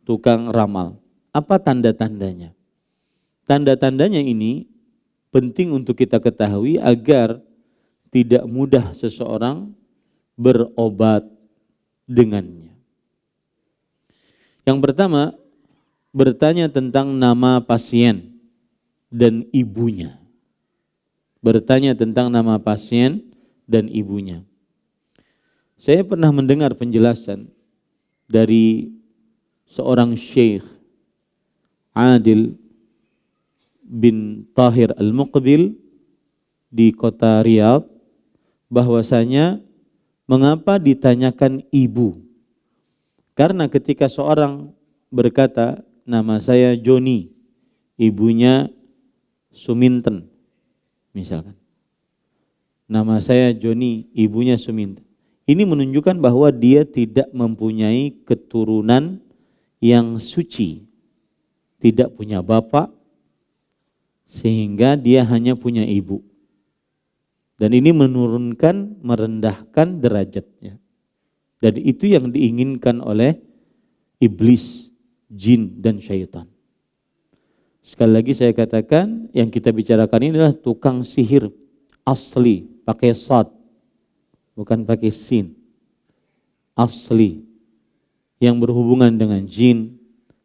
tukang ramal. Apa tanda-tandanya? Tanda-tandanya ini penting untuk kita ketahui agar tidak mudah seseorang berobat dengannya. Yang pertama, bertanya tentang nama pasien dan ibunya. Bertanya tentang nama pasien dan ibunya. Saya pernah mendengar penjelasan dari seorang Syekh Adil bin Tahir Al-Muqbil di kota Riyadh, bahwasanya mengapa ditanyakan ibu? Karena ketika seorang berkata, nama saya Joni, ibunya Suminten, misalkan. Nama saya Joni, ibunya Suminten. Ini menunjukkan bahwa dia tidak mempunyai keturunan yang suci. Tidak punya bapak, sehingga dia hanya punya ibu. Dan ini menurunkan, merendahkan derajatnya. Dan itu yang diinginkan oleh iblis, jin, dan syaitan. Sekali lagi saya katakan, yang kita bicarakan ini adalah tukang sihir asli, pakai sad, bukan pakai sin. Asli, yang berhubungan dengan jin,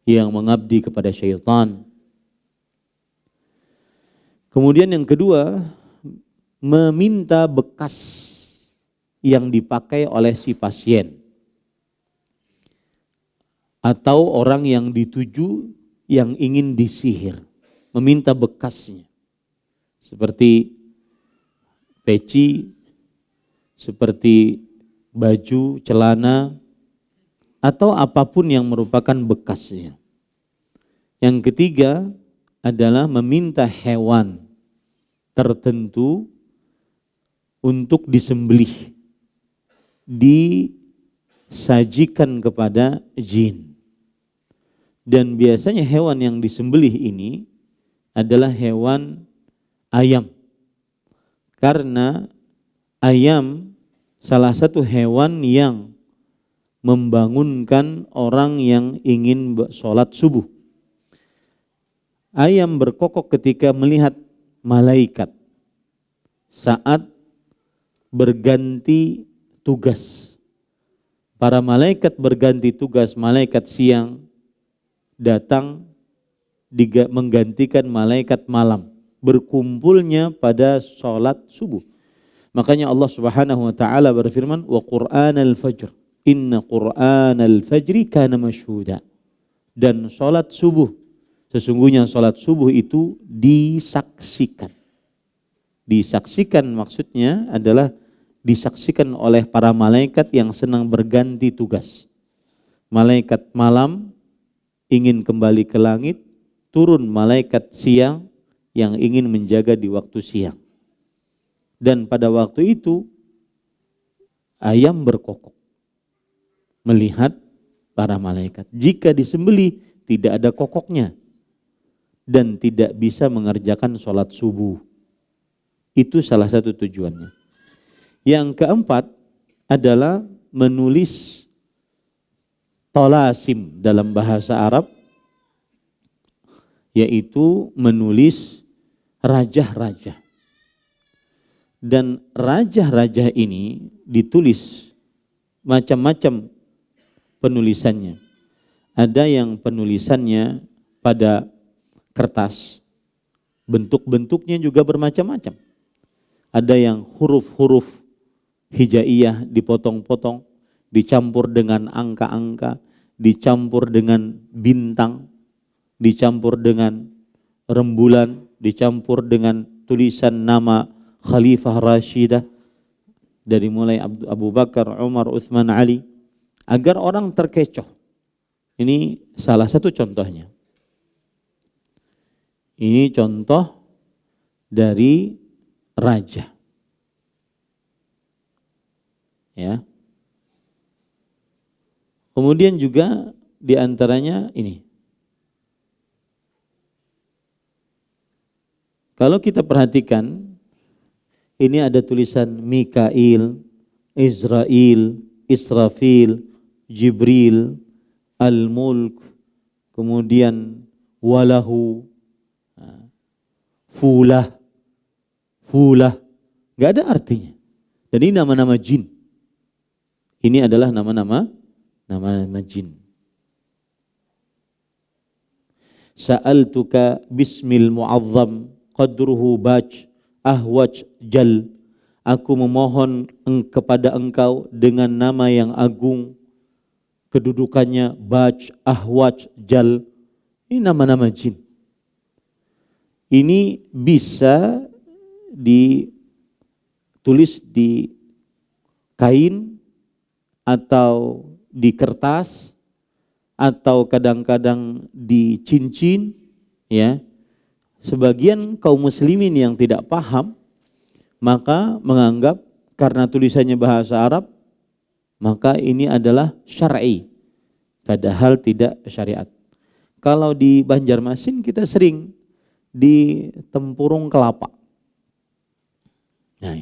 yang mengabdi kepada syaitan. Kemudian yang kedua, meminta bekas yang dipakai oleh si pasien atau orang yang dituju yang ingin disihir, meminta bekasnya, seperti peci, seperti baju, celana, atau apapun yang merupakan bekasnya. Yang ketiga adalah meminta hewan tertentu untuk disembelih, disajikan kepada jin. Dan biasanya hewan yang disembelih ini adalah hewan ayam. Karena ayam salah satu hewan yang membangunkan orang yang ingin sholat subuh. Ayam berkokok ketika melihat malaikat saat berganti tugas. Para malaikat berganti tugas, malaikat siang datang menggantikan malaikat malam, berkumpulnya pada sholat subuh. Makanya Allah Subhanahu wa taala berfirman, wa Qur'anal fajr, inna Qur'anal fajri kana masyhuda. Dan sholat subuh, sesungguhnya sholat subuh itu disaksikan. Disaksikan maksudnya adalah disaksikan oleh para malaikat yang senang berganti tugas. Malaikat malam ingin kembali ke langit, turun malaikat siang yang ingin menjaga di waktu siang. Dan pada waktu itu ayam berkokok melihat para malaikat. Jika disembelih tidak ada kokoknya dan tidak bisa mengerjakan sholat subuh. Itu salah satu tujuannya. Yang keempat adalah menulis tolasim dalam bahasa Arab, yaitu menulis rajah-rajah. Dan rajah-rajah ini ditulis macam-macam penulisannya. Ada yang penulisannya pada kertas, bentuk-bentuknya juga bermacam-macam. Ada yang huruf-huruf hijaiyah dipotong-potong, dicampur dengan angka-angka, dicampur dengan bintang, dicampur dengan rembulan, dicampur dengan tulisan nama Khalifah Rashidah, dari mulai Abu Bakar, Umar, Utsman, Ali, agar orang terkecoh. Ini salah satu contohnya. Ini contoh dari raja. Ya. Kemudian juga di antaranya ini. Kalau kita perhatikan, ini ada tulisan Mikail, Israel, Israfil, Jibril, Al-Mulk, kemudian walahu, fulah, fulah, nggak ada artinya. Dan ini nama-nama jin. Ini adalah nama-nama jin. Sa'altuka bismil mu'azzam qadruhu baj ahwaj jal. Aku memohon kepada engkau dengan nama yang agung, kedudukannya baj ahwaj jal. Ini nama-nama jin. Ini bisa ditulis di kain atau di kertas atau kadang-kadang di cincin, ya. Sebagian kaum muslimin yang tidak paham maka menganggap karena tulisannya bahasa Arab maka ini adalah syar'i, padahal tidak syariat. Kalau di Banjarmasin kita sering di tempurung kelapa. Nah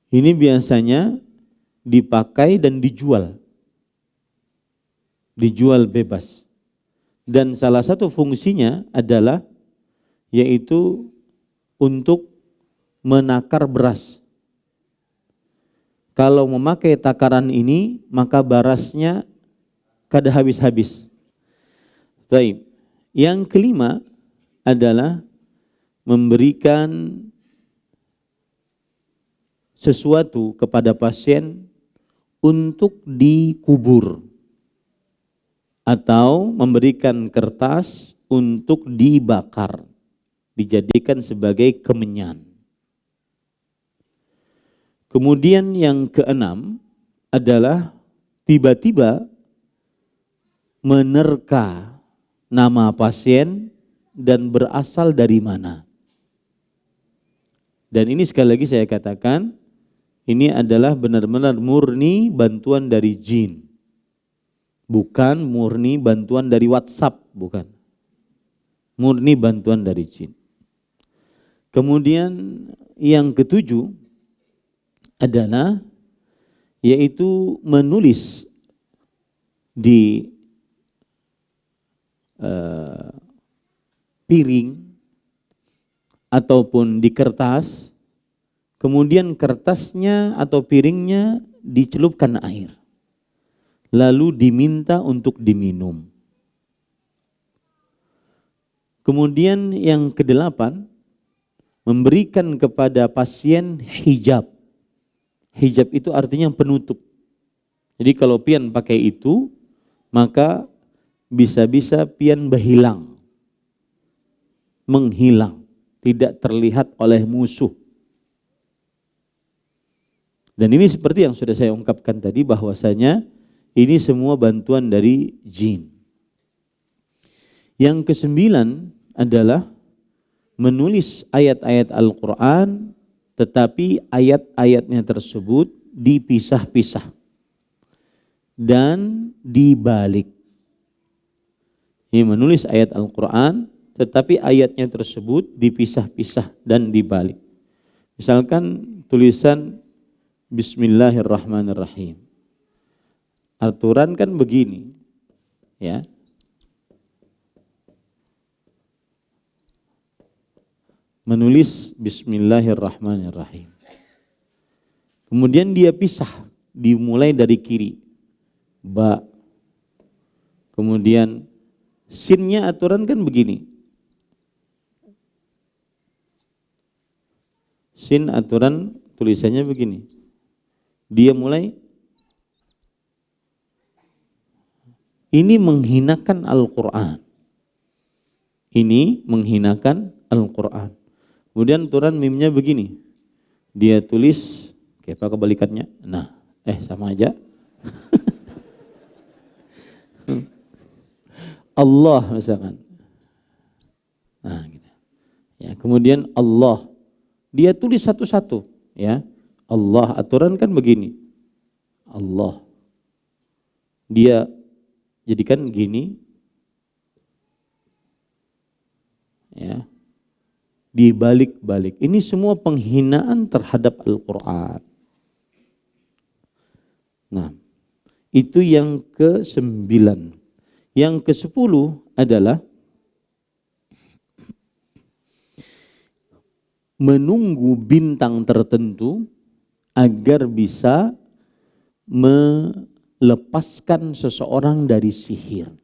ini biasanya dipakai dan dijual bebas. Dan salah satu fungsinya adalah yaitu untuk menakar beras. Kalau memakai takaran ini maka berasnya kada habis-habis. Baik. Yang kelima adalah memberikan sesuatu kepada pasien untuk dikubur atau memberikan kertas untuk dibakar, dijadikan sebagai kemenyan. Kemudian yang keenam adalah tiba-tiba menerka nama pasien dan berasal dari mana. Dan ini sekali lagi saya katakan, ini adalah benar-benar murni bantuan dari jin. Bukan murni bantuan dari WhatsApp, bukan. Murni bantuan dari jin. Kemudian yang ketujuh adalah yaitu menulis di piring ataupun di kertas, kemudian kertasnya atau piringnya dicelupkan air, lalu diminta untuk diminum. Kemudian yang kedelapan, memberikan kepada pasien hijab. Hijab itu artinya penutup. Jadi kalau pian pakai itu, maka bisa-bisa pian berhilang, menghilang, tidak terlihat oleh musuh. Dan ini seperti yang sudah saya ungkapkan tadi, bahwasanya ini semua bantuan dari jin. Yang kesembilan adalah menulis ayat-ayat Al-Quran, tetapi ayat-ayatnya tersebut dipisah-pisah dan dibalik. Ini menulis ayat Al-Quran, tetapi ayatnya tersebut dipisah-pisah dan dibalik. Misalkan tulisan Bismillahirrahmanirrahim. Aturan kan begini, ya. Menulis Bismillahirrahmanirrahim. Kemudian dia pisah, dimulai dari kiri, ba. Kemudian sinnya aturan kan begini. Sin aturan tulisannya begini. Dia mulai, ini menghinakan Al-Quran. Ini menghinakan Al-Quran. Kemudian aturan mimnya begini. Dia tulis, apa kebalikannya? Nah, sama aja. Allah misalkan. Nah, gitu. Ya, kemudian Allah. Dia tulis satu-satu, ya. Allah, aturan kan begini. Allah. Dia jadikan gini. Ya. Dibalik-balik. Ini semua penghinaan terhadap Al-Quran. Nah, itu yang ke-9. Yang ke-10 adalah menunggu bintang tertentu agar bisa melepaskan seseorang dari sihir.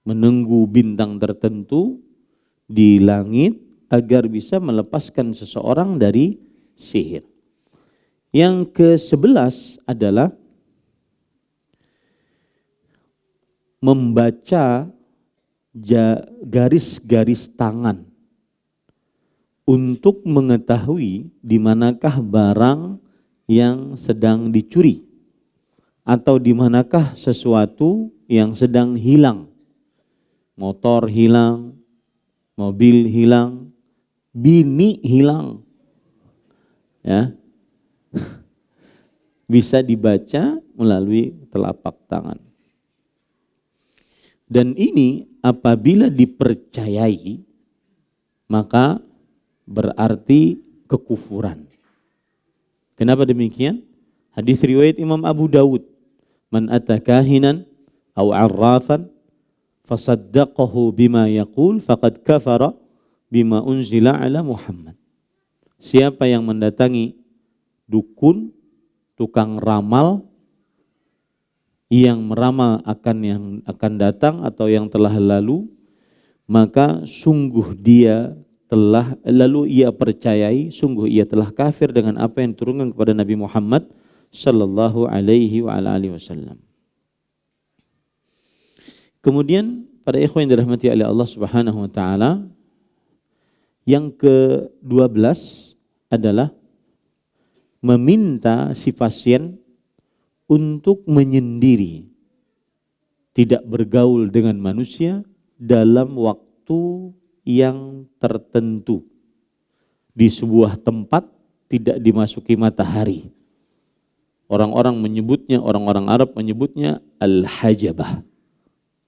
Menunggu bintang tertentu di langit agar bisa melepaskan seseorang dari sihir. Yang ke-11 adalah membaca garis-garis tangan untuk mengetahui di manakah barang yang sedang dicuri atau di manakah sesuatu yang sedang hilang. Motor hilang, mobil hilang, bini hilang. Ya. Bisa dibaca melalui telapak tangan. Dan ini apabila dipercayai, maka berarti kekufuran. Kenapa demikian? Hadis riwayat Imam Abu Dawud, man ata kahinan aw arrafan fasaddaqahu bima yaqul faqad kafara bima unzila ala Muhammad. Siapa yang mendatangi dukun, tukang ramal, yang meramal akan yang akan datang atau yang telah lalu, maka sungguh dia telah lalu ia percayai, sungguh ia telah kafir dengan apa yang diturunkan kepada Nabi Muhammad sallallahu alaihi wa alihi wasallam. Kemudian para ikhwan yang dirahmati oleh Allah Subhanahu wa taala, yang ke-12 adalah meminta si pasien untuk menyendiri, tidak bergaul dengan manusia dalam waktu yang tertentu, di sebuah tempat tidak dimasuki matahari. Orang-orang menyebutnya, orang-orang Arab menyebutnya al-hajabah.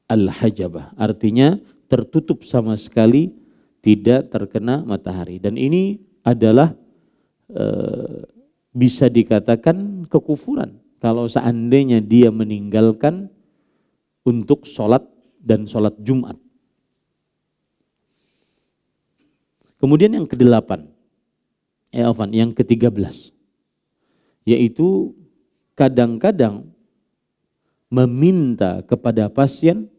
Al-hajabah artinya tertutup sama sekali, tidak terkena matahari. Dan ini adalah bisa dikatakan kekufuran kalau seandainya dia meninggalkan untuk sholat dan sholat Jumat. Kemudian yang ke-8, yang ke-13, yaitu kadang-kadang meminta kepada pasien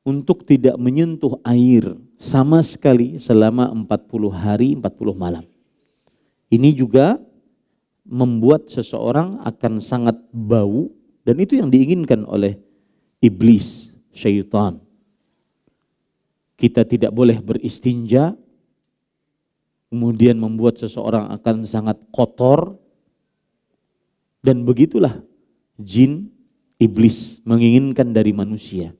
untuk tidak menyentuh air sama sekali selama 40 hari 40 malam. Ini juga membuat seseorang akan sangat bau, dan itu yang diinginkan oleh iblis, syaitan. Kita tidak boleh beristinja, kemudian membuat seseorang akan sangat kotor, dan begitulah jin, iblis menginginkan dari manusia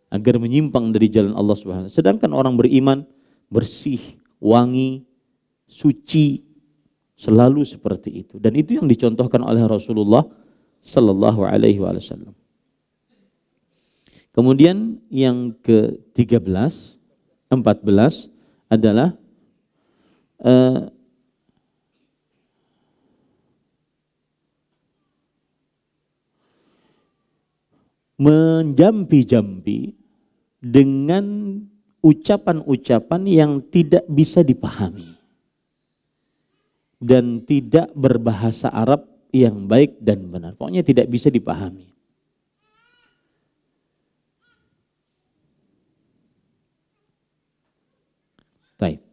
agar menyimpang dari jalan Allah Subhanahu. Sedangkan orang beriman bersih, wangi, suci, selalu seperti itu. Dan itu yang dicontohkan oleh Rasulullah sallallahu alaihi wasallam. Kemudian yang ke-13, 14 adalah menjampi-jampi dengan ucapan-ucapan yang tidak bisa dipahami dan tidak berbahasa Arab yang baik dan benar. Pokoknya tidak bisa dipahami. Baik.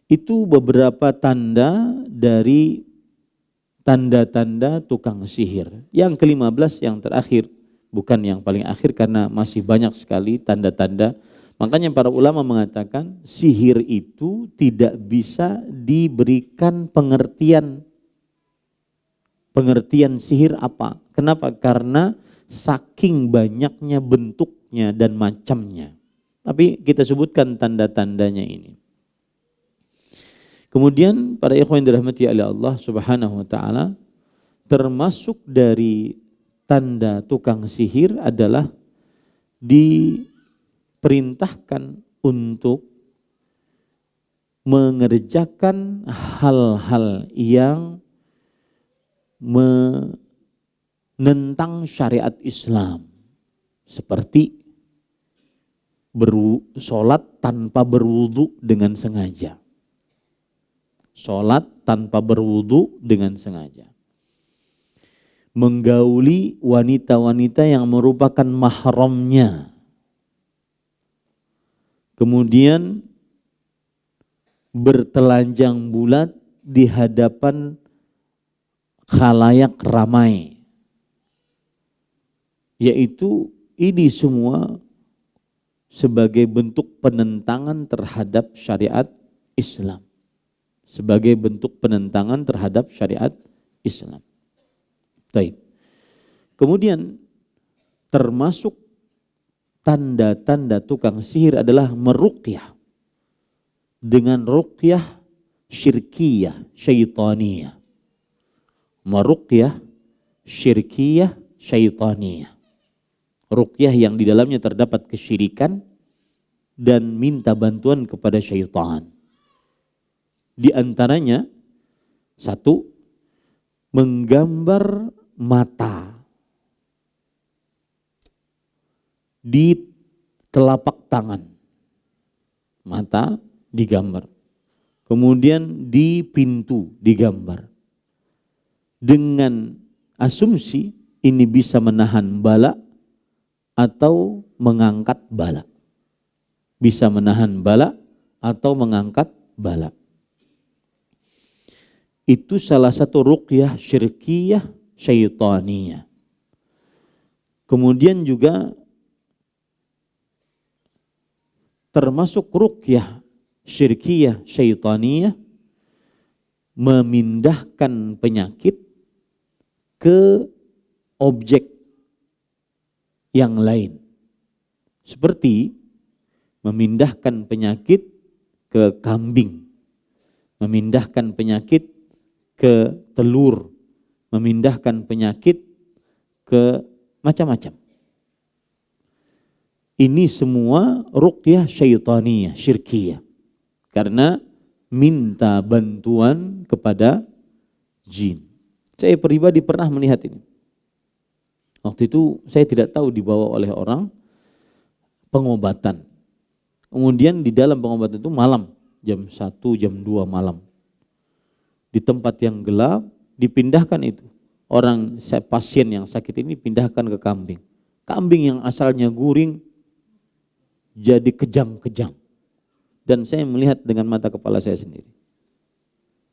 Itu beberapa tanda dari tanda-tanda tukang sihir. Yang ke-15 yang terakhir, bukan yang paling akhir karena masih banyak sekali tanda-tanda. Makanya para ulama mengatakan sihir itu tidak bisa diberikan pengertian. Pengertian sihir apa? Kenapa? Karena saking banyaknya bentuknya dan macamnya. Tapi kita sebutkan tanda-tandanya ini. Kemudian para ikhwan yang dirahmati oleh Allah Subhanahu wa taala, termasuk dari tanda tukang sihir adalah diperintahkan untuk mengerjakan hal-hal yang menentang syariat Islam, seperti sholat tanpa berwudu dengan sengaja. Sholat tanpa berwudu dengan sengaja. Menggauli wanita-wanita yang merupakan mahramnya. Kemudian bertelanjang bulat di hadapan khalayak ramai. Yaitu ini semua sebagai bentuk penentangan terhadap syariat Islam. Sebagai bentuk penentangan terhadap syariat Islam. Baik. Kemudian termasuk tanda-tanda tukang sihir adalah meruqyah dengan ruqyah syirkiyah, syaitaniyah. Meruqyah syirkiyah, syaitaniyah. Ruqyah yang di dalamnya terdapat kesyirikan dan minta bantuan kepada syaitan. Di antaranya, satu, menggambar mata di telapak tangan. Mata digambar. Kemudian di pintu digambar. Dengan asumsi ini bisa menahan bala atau mengangkat bala. Bisa menahan bala atau mengangkat bala. Itu salah satu ruqyah syirkiyah syaitaniyah. Kemudian juga termasuk ruqyah syirkiyah syaitaniyah memindahkan penyakit ke objek yang lain. Seperti memindahkan penyakit ke kambing, memindahkan penyakit ke telur, memindahkan penyakit ke macam-macam. Ini semua ruqyah syaitaniyah, syirkiyah. Karena minta bantuan kepada jin. Saya pribadi pernah melihat ini. Waktu itu saya tidak tahu dibawa oleh orang pengobatan. Kemudian di dalam pengobatan itu malam, jam 1, jam 2 malam. Di tempat yang gelap dipindahkan itu. Pasien yang sakit ini pindahkan ke kambing. Kambing yang asalnya guring jadi kejang-kejang. Dan saya melihat dengan mata kepala saya sendiri.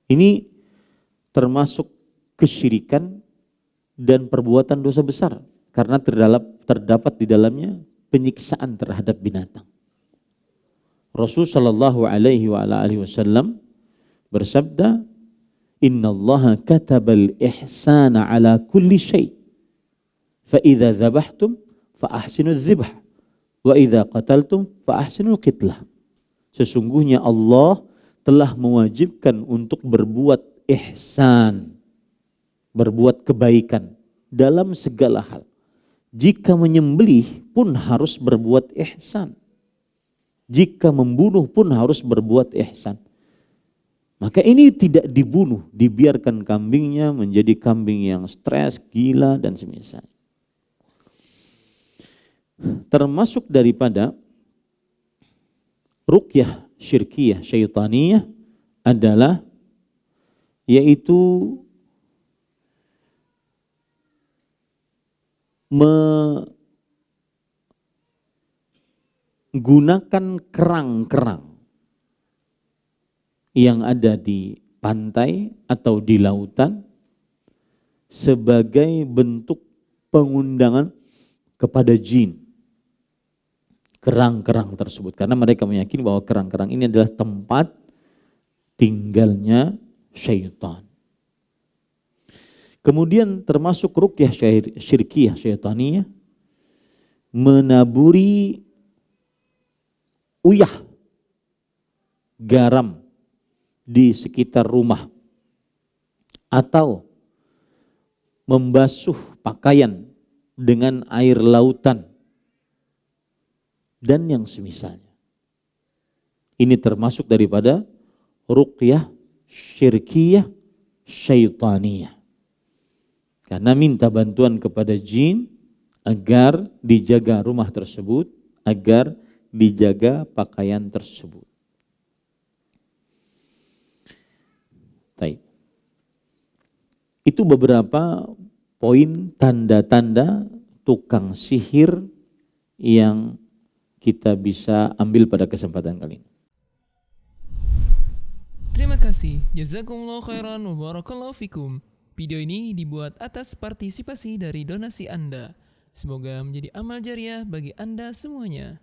Ini termasuk kesyirikan dan perbuatan dosa besar. Karena terdapat di dalamnya penyiksaan terhadap binatang. Rasulullah SAW bersabda, Innallaha katabal ihsana ala kulli syai. Fa idza dzabhtum fa ahsinuz dzibh wa idza qataltum fa ahsinul qitlah. Sesungguhnya Allah telah mewajibkan untuk berbuat ihsan, berbuat kebaikan dalam segala hal. Jika menyembelih pun harus berbuat ihsan. Jika membunuh pun harus berbuat ihsan. Maka ini tidak dibunuh, dibiarkan kambingnya menjadi kambing yang stres, gila, dan semisal. Termasuk daripada ruqyah syirkiyah syaitaniyah adalah yaitu menggunakan kerang-kerang yang ada di pantai atau di lautan sebagai bentuk pengundangan kepada jin. Kerang-kerang tersebut. Karena mereka meyakini bahwa kerang-kerang ini adalah tempat tinggalnya syaitan. Kemudian termasuk ruqyah syirkiyah syaitaniyah menaburi uyah garam di sekitar rumah atau membasuh pakaian dengan air lautan dan yang semisalnya. Ini termasuk daripada ruqyah syirkiyah syaitaniyah. Karena minta bantuan kepada jin agar dijaga rumah tersebut, agar dijaga pakaian tersebut. Baik. Itu beberapa poin tanda-tanda tukang sihir yang kita bisa ambil pada kesempatan kali ini. Terima kasih. Jazakumullah khairan wa barakallahu fikum. Video ini dibuat atas partisipasi dari donasi Anda. Semoga menjadi amal jariah bagi Anda semuanya.